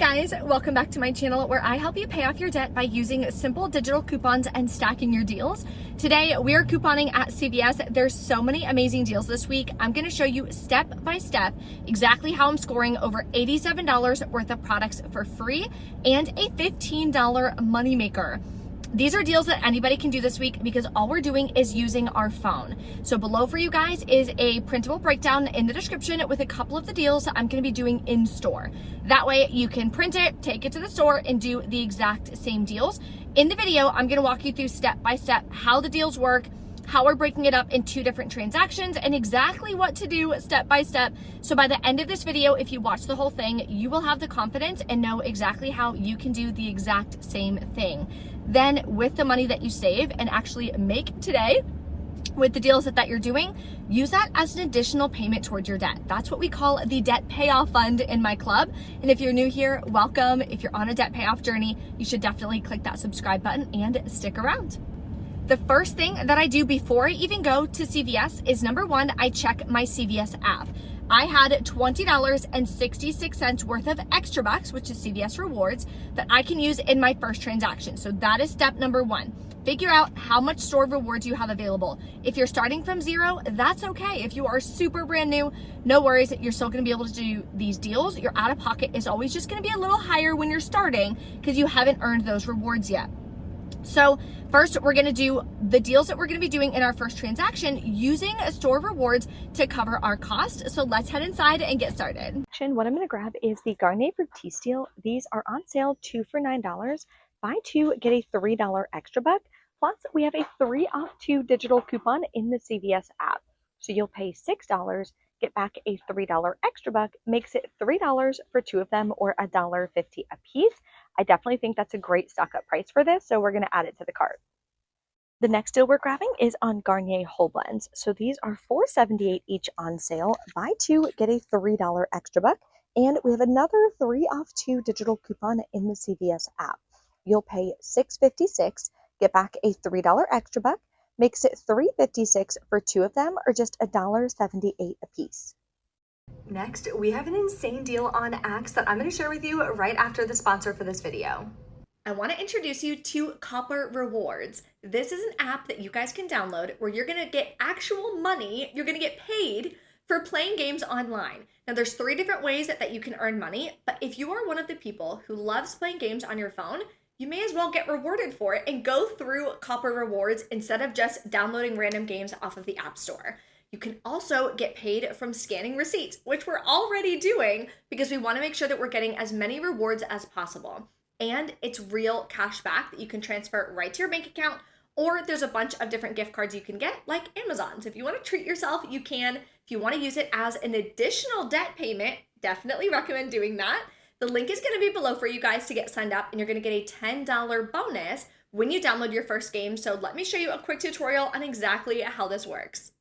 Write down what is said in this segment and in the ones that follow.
guys, welcome back to my channel where I help you pay off your debt by using simple digital coupons and stacking your deals. Today we are couponing at CVS. There's so many amazing deals this week. I'm going to show you step by step exactly how I'm scoring over $87 worth of products for free and a $15 moneymaker. These are deals that anybody can do this week because all we're doing is using our phone. So below for you guys is a printable breakdown in the description with a couple of the deals I'm going to be doing in store. That way you can print it, take it to the store, and do the exact same deals. In the video, I'm going to walk you through step by step how the deals work, how we're breaking it up in 2 different transactions, and exactly what to do step by step. So by the end of this video, if you watch the whole thing, you will have the confidence and know exactly how you can do the exact same thing. Then with the money that you save and actually make today, with the deals that you're doing, use that as an additional payment towards your debt. That's what we call the debt payoff fund in my club. And if you're new here, welcome. If you're on a debt payoff journey, you should definitely click that subscribe button and stick around. The first thing that I do before I even go to CVS is number 1, I check my CVS app. I had $20.66 worth of extra bucks, which is CVS rewards, that I can use in my first transaction. So that is step number 1. Figure out how much store rewards you have available. If you're starting from 0, that's okay. If you are super brand new, no worries. You're still gonna be able to do these deals. Your out of pocket is always just gonna be a little higher when you're starting because you haven't earned those rewards yet. So first, we're gonna do the deals that we're gonna be doing in our first transaction using a store of rewards to cover our cost. So let's head inside and get started. What I'm gonna grab is the Garnier Fructis deal. These are on sale 2 for $9. Buy 2, get a $3 extra buck. Plus, we have a 3 off 2 digital coupon in the CVS app. So you'll pay $6, get back a $3 extra buck, makes it $3 for 2 of them, or $1.50 a piece. I definitely think that's a great stock up price for this, so we're going to add it to the cart. The next deal we're grabbing is on Garnier Whole Blends. So these are $4.78 each on sale. Buy 2, get a $3 extra buck, and we have another 3 off 2 digital coupon in the CVS app. You'll pay $6.56, get back a $3 extra buck, makes it $3.56 for 2 of them, or just $1.78 a piece. Next, we have an insane deal on Axe that I'm going to share with you right after the sponsor for this video. I want to introduce you to Copper Rewards. This is an app that you guys can download where you're going to get actual money. You're going to get paid for playing games online. Now, there's 3 different ways that you can earn money, but if you are one of the people who loves playing games on your phone, you may as well get rewarded for it and go through Copper Rewards instead of just downloading random games off of the App Store. You can also get paid from scanning receipts, which we're already doing because we want to make sure that we're getting as many rewards as possible. And it's real cash back that you can transfer right to your bank account, or there's a bunch of different gift cards you can get, like Amazon. So if you want to treat yourself, you can. If you want to use it as an additional debt payment, definitely recommend doing that. The link is going to be below for you guys to get signed up, and you're going to get a $10 bonus when you download your first game. So let me show you a quick tutorial on exactly how this works.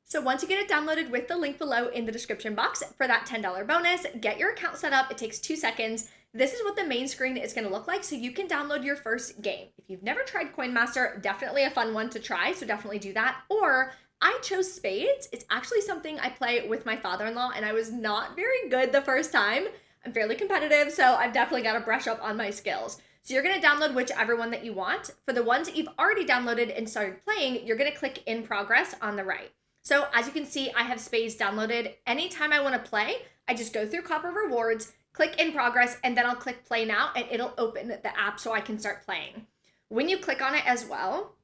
So once you get it downloaded with the link below in the description box for that $10 bonus, get your account set up. It takes 2 seconds. This is what the main screen is going to look like, so you can download your first game. If you've never tried Coin Master, definitely a fun one to try, so definitely do that. Or I chose Spades. It's actually something I play with my father-in-law, and I was not very good the first time. I'm fairly competitive, so I've definitely got to brush up on my skills. So you're going to download whichever one that you want. For the ones that you've already downloaded and started playing, you're going to click in progress on the right. So as you can see, I have Spades downloaded. Anytime I want to play, I just go through Copper Rewards, click in progress, and then I'll click play now, and it'll open the app so I can start playing. When you click on it as well,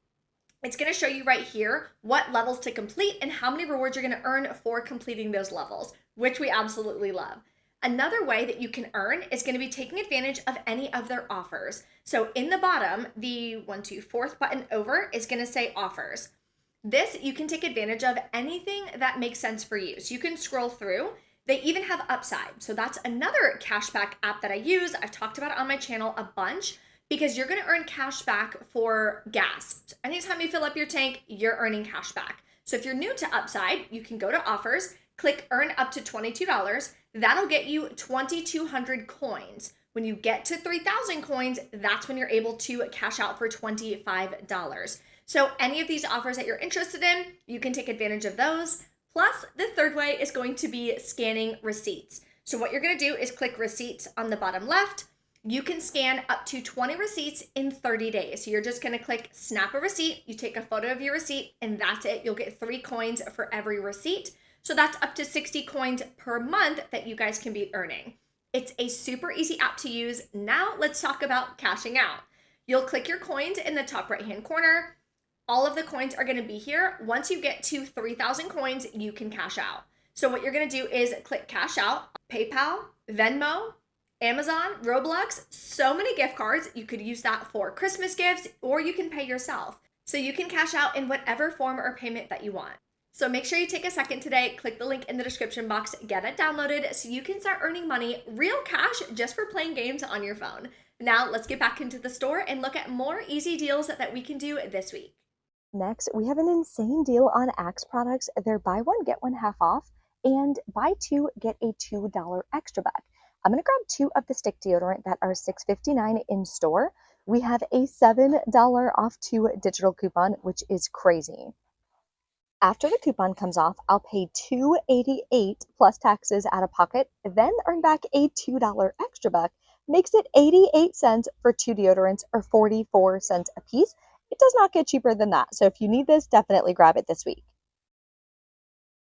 it's going to show you right here what levels to complete and how many rewards you're going to earn for completing those levels, which we absolutely love. Another way that you can earn is going to be taking advantage of any of their offers. So in the bottom, the 4th button over is going to say offers. This, you can take advantage of anything that makes sense for you. So you can scroll through. They even have Upside. So that's another cashback app that I use. I've talked about it on my channel a bunch because you're going to earn cash back for gas. So anytime you fill up your tank, you're earning cash back. So if you're new to Upside, you can go to offers, click earn up to $22. That'll get you 2,200 coins. When you get to 3,000 coins, that's when you're able to cash out for $25. So any of these offers that you're interested in, you can take advantage of those. Plus, the third way is going to be scanning receipts. So what you're gonna do is click receipts on the bottom left. You can scan up to 20 receipts in 30 days. So you're just gonna click snap a receipt, you take a photo of your receipt, and that's it. You'll get 3 coins for every receipt. So that's up to 60 coins per month that you guys can be earning. It's a super easy app to use. Now let's talk about cashing out. You'll click your coins in the top right-hand corner. All of the coins are gonna be here. Once you get to 3,000 coins, you can cash out. So what you're gonna do is click cash out, PayPal, Venmo, Amazon, Roblox, so many gift cards. You could use that for Christmas gifts or you can pay yourself. So you can cash out in whatever form or payment that you want. So make sure you take a second today, click the link in the description box, get it downloaded so you can start earning money, real cash, just for playing games on your phone. Now let's get back into the store and look at more easy deals that we can do this week. Next, we have an insane deal on Axe products. They're buy one, get one half off, and buy two, get a $2 extra back. I'm going to grab 2 of the stick deodorant that are $6.59 in store. We have a $7 off 2 digital coupon, which is crazy. After the coupon comes off, I'll pay $2.88 plus taxes out of pocket, then earn back a $2 extra buck. Makes it 88 cents for 2 deodorants or 44 cents a piece. It does not get cheaper than that. So if you need this, definitely grab it this week.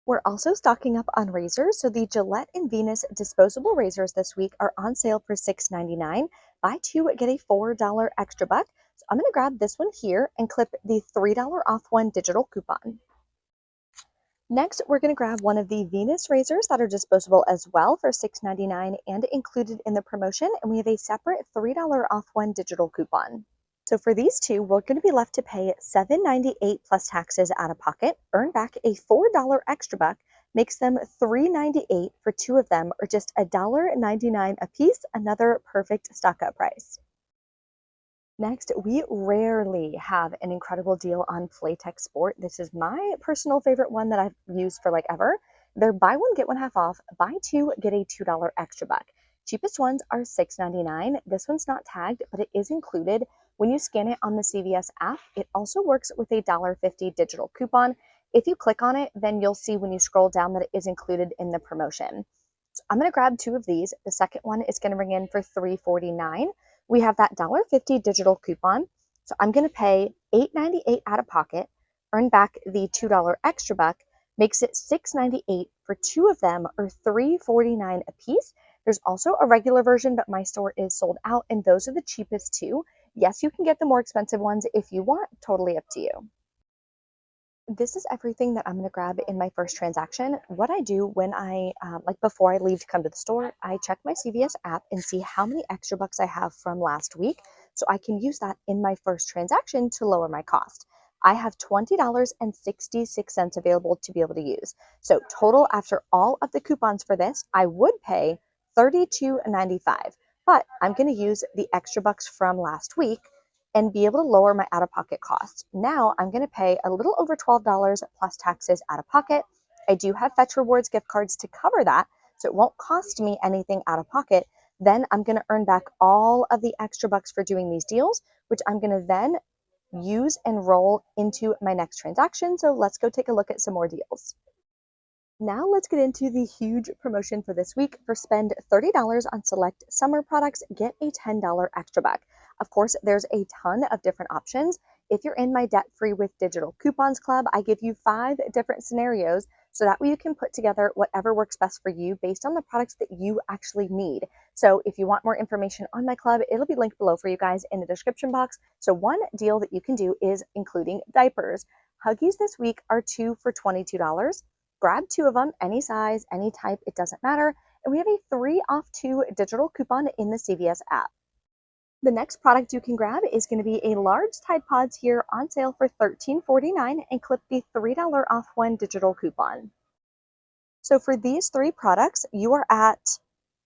We're also stocking up on razors. So the Gillette and Venus disposable razors this week are on sale for $6.99. Buy 2, get a $4 extra buck. So I'm going to grab this one here and clip the $3 off 1 digital coupon. Next, we're going to grab one of the Venus razors that are disposable as well for $6.99 and included in the promotion. And we have a separate $3 off 1 digital coupon. So for these 2, we're going to be left to pay $7.98 plus taxes out of pocket, earn back a $4 extra buck, makes them $3.98 for 2 of them, or just $1.99 a piece, another perfect stock-up price. Next, we rarely have an incredible deal on Playtex Sport. This is my personal favorite one that I've used for like ever. They're buy one, get one half off, buy 2, get a $2 extra buck. Cheapest ones are $6.99. This one's not tagged, but it is included. When you scan it on the CVS app, it also works with a $1.50 digital coupon. If you click on it, then you'll see when you scroll down that it is included in the promotion. So I'm going to grab 2 of these. The second one is going to ring in for $3.49. We have that $1.50 digital coupon. So I'm going to pay $8.98 out of pocket, earn back the $2 extra buck, makes it $6.98 for 2 of them, or $3.49 a piece. There's also a regular version, but my store is sold out, and those are the cheapest 2. Yes, you can get the more expensive ones if you want, totally up to you. This is everything that I'm going to grab in my first transaction. What I do when before I leave to come to the store, I check my CVS app and see how many extra bucks I have from last week, so I can use that in my first transaction to lower my cost. I have $20.66 available to be able to use. So total after all of the coupons for this, I would pay $32.95, but I'm going to use the extra bucks from last week and be able to lower my out-of-pocket costs. Now I'm going to pay a little over $12 plus taxes out of pocket. I do have Fetch Rewards gift cards to cover that, so it won't cost me anything out of pocket. Then I'm going to earn back all of the extra bucks for doing these deals, which I'm going to then use and roll into my next transaction. So let's go take a look at some more deals. Now let's get into the huge promotion for this week. For spend $30 on select summer products, get a $10 extra back. Of course, there's a ton of different options. If you're in my Debt Free with Digital Coupons Club, I give you 5 different scenarios so that way you can put together whatever works best for you based on the products that you actually need. So if you want more information on my club, it'll be linked below for you guys in the description box. So one deal that you can do is including diapers. Huggies this week are 2 for $22. Grab 2 of them, any size, any type, it doesn't matter. And we have a 3 off 2 digital coupon in the CVS app. The next product you can grab is going to be a large Tide Pods here on sale for $13.49 and clip the $3 off 1 digital coupon. So for these 3 products, you are at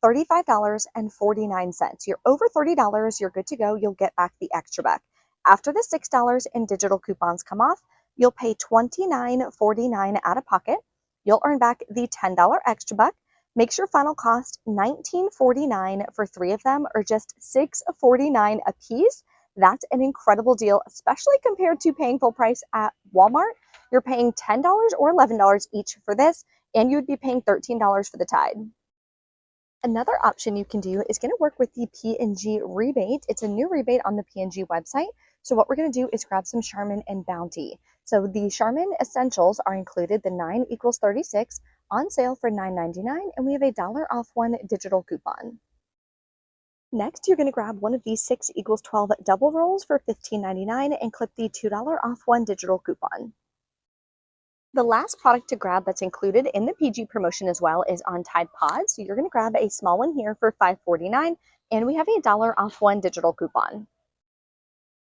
$35.49. You're over $30, you're good to go. You'll get back the extra buck. After the $6 in digital coupons come off, you'll pay $29.49 out of pocket. You'll earn back the $10 extra buck. Makes your final cost $19.49 for 3 of them, or just $6.49 a piece. That's an incredible deal, especially compared to paying full price at Walmart. You're paying $10 or $11 each for this, and you'd be paying $13 for the Tide. Another option you can do is going to work with the P&G rebate. It's a new rebate on the P&G website. So what we're going to do is grab some Charmin and Bounty. So the Charmin Essentials are included, the 9 equals 36, on sale for $9.99, and we have a $1 off one digital coupon. Next, you're going to grab one of these 6 equals 12 double rolls for $15.99 and clip the $2 off one digital coupon. The last product to grab that's included in the PG promotion as well is on Tide Pods. So you're going to grab a small one here for $5.49, and we have a $1 off one digital coupon.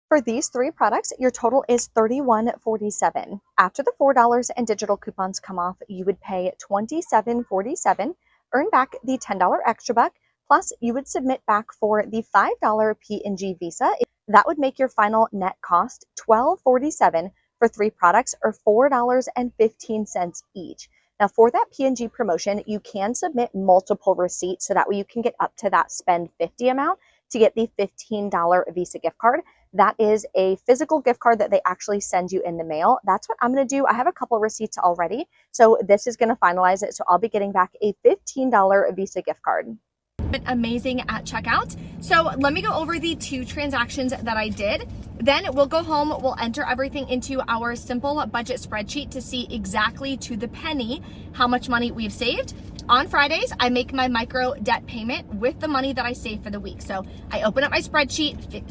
For these 3 products, your total is $31.47. After the $4 and digital coupons come off, you would pay $27.47, earn back the $10 extra buck, plus you would submit back for the $5 P&G Visa. That would make your final net cost $12.47 for 3 products, or $4.15 each. Now for that P&G promotion, you can submit multiple receipts so that way you can get up to that spend 50 amount to get the $15 Visa gift card. That is a physical gift card that they actually send you in the mail. That's what I'm going to do. I have a couple receipts already, so this is going to finalize it. So I'll be getting back a $15 Visa gift card. Amazing at checkout. So let me go over the 2 transactions that I did. Then we'll go home, we'll enter everything into our simple budget spreadsheet to see exactly to the penny how much money we've saved. On Fridays, I make my micro debt payment with the money that I save for the week. So I open up my spreadsheet,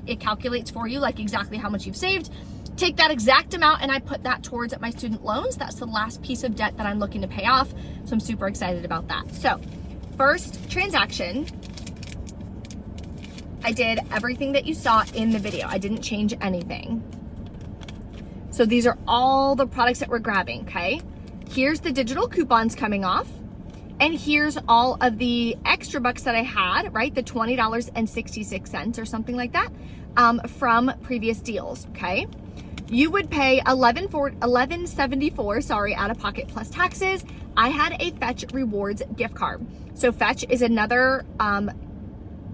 it calculates for you like exactly how much you've saved. Take that exact amount and I put that towards my student loans. That's the last piece of debt that I'm looking to pay off. So I'm super excited about that. So first transaction, I did everything that you saw in the video. I didn't change anything. So these are all the products that we're grabbing, okay? Here's the digital coupons coming off. And here's all of the extra bucks that I had, right? The $20.66 or something like that from previous deals, okay? You would pay $11.74, out of pocket plus taxes. I had a Fetch Rewards gift card. So Fetch is another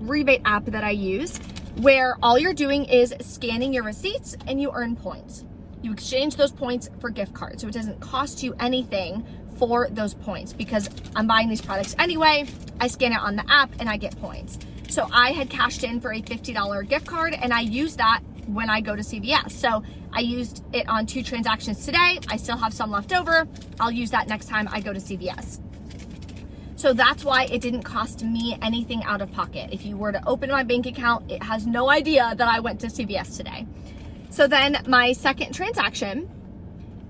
rebate app that I use where all you're doing is scanning your receipts and you earn points. You exchange those points for gift cards. So it doesn't cost you anything for those points because I'm buying these products anyway. I scan it on the app and I get points. So I had cashed in for a $50 gift card and I use that when I go to CVS. So I used it on 2 transactions today. I still have some left over. I'll use that next time I go to CVS. So that's why it didn't cost me anything out of pocket. If you were to open my bank account, it has no idea that I went to CVS today. So then my second transaction,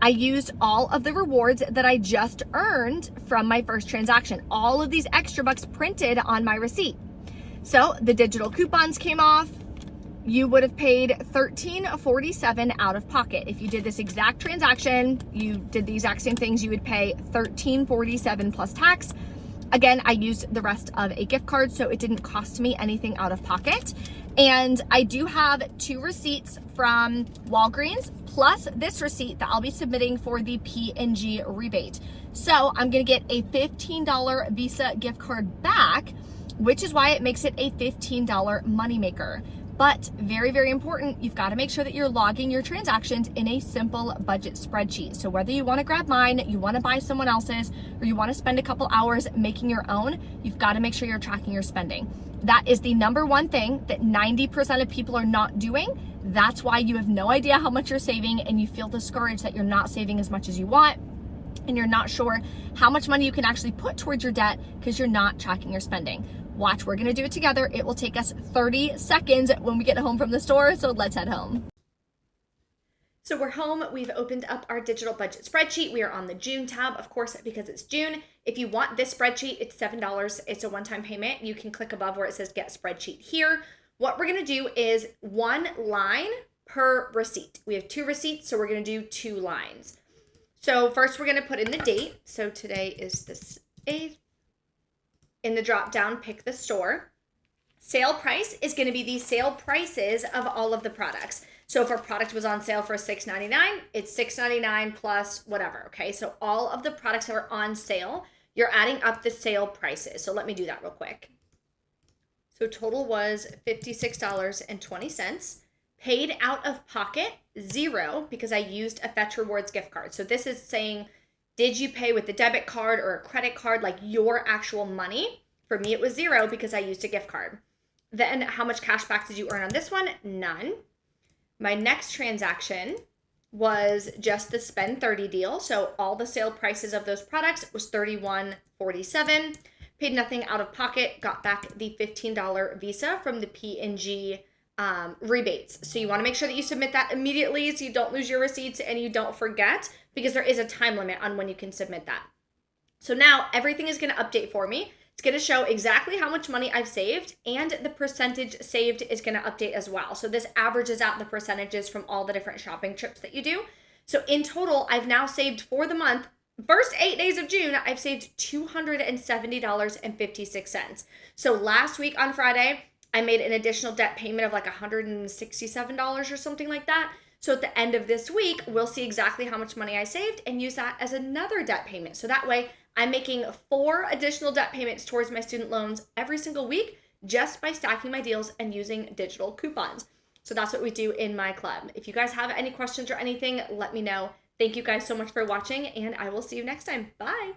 I used all of the rewards that I just earned from my first transaction. All of these extra bucks printed on my receipt. So the digital coupons came off. You would have paid $13.47 out of pocket. If you did this exact transaction, you did the exact same things, you would pay $13.47 plus tax. Again, I used the rest of a gift card, so it didn't cost me anything out of pocket. And I do have 2 receipts from Walgreens, plus this receipt that I'll be submitting for the P&G rebate. So I'm gonna get a $15 Visa gift card back, which is why it makes it a $15 moneymaker. But very, very important, you've got to make sure that you're logging your transactions in a simple budget spreadsheet. So whether you want to grab mine, you want to buy someone else's, or you want to spend a couple hours making your own, you've got to make sure you're tracking your spending. That is the number one thing that 90% of people are not doing. That's why you have no idea how much you're saving and you feel discouraged that you're not saving as much as you want. And you're not sure how much money you can actually put towards your debt because you're not tracking your spending. Watch, we're gonna do it together. It will take us 30 seconds when we get home from the store, so let's head home. So we're home, we've opened up our digital budget spreadsheet. We are on the June tab, of course, because it's June. If you want this spreadsheet, it's $7. It's a one-time payment. You can click above where it says get spreadsheet here. What we're gonna do is 1 line per receipt. We have 2 receipts, so we're gonna do 2 lines. So first we're gonna put in the date. So today is the 8th. In the drop down, pick the store. Sale price is going to be the sale prices of all of the products. So if a product was on sale for $6.99, it's $6.99 plus whatever, okay? So all of the products that are on sale, you're adding up the sale prices. So let me do that real quick. So total was $56.20. Paid out of pocket, 0, because I used a Fetch Rewards gift card. So this is saying, did you pay with a debit card or a credit card, like your actual money? For me, it was 0 because I used a gift card. Then how much cash back did you earn on this one? None. My next transaction was just the spend 30 deal. So all the sale prices of those products was $31.47. Paid nothing out of pocket, got back the $15 Visa from the P&G rebates. So you want to make sure that you submit that immediately so you don't lose your receipts and you don't forget, because there is a time limit on when you can submit that. So now everything is going to update for me. It's going to show exactly how much money I've saved, and the percentage saved is going to update as well. So this averages out the percentages from all the different shopping trips that you do. So in total, I've now saved for the month, first 8 days of June, I've saved $270.56. So last week on Friday, I made an additional debt payment of like $167 or something like that. So at the end of this week, we'll see exactly how much money I saved and use that as another debt payment. So that way I'm making 4 additional debt payments towards my student loans every single week just by stacking my deals and using digital coupons. So that's what we do in my club. If you guys have any questions or anything, let me know. Thank you guys so much for watching, and I will see you next time. Bye.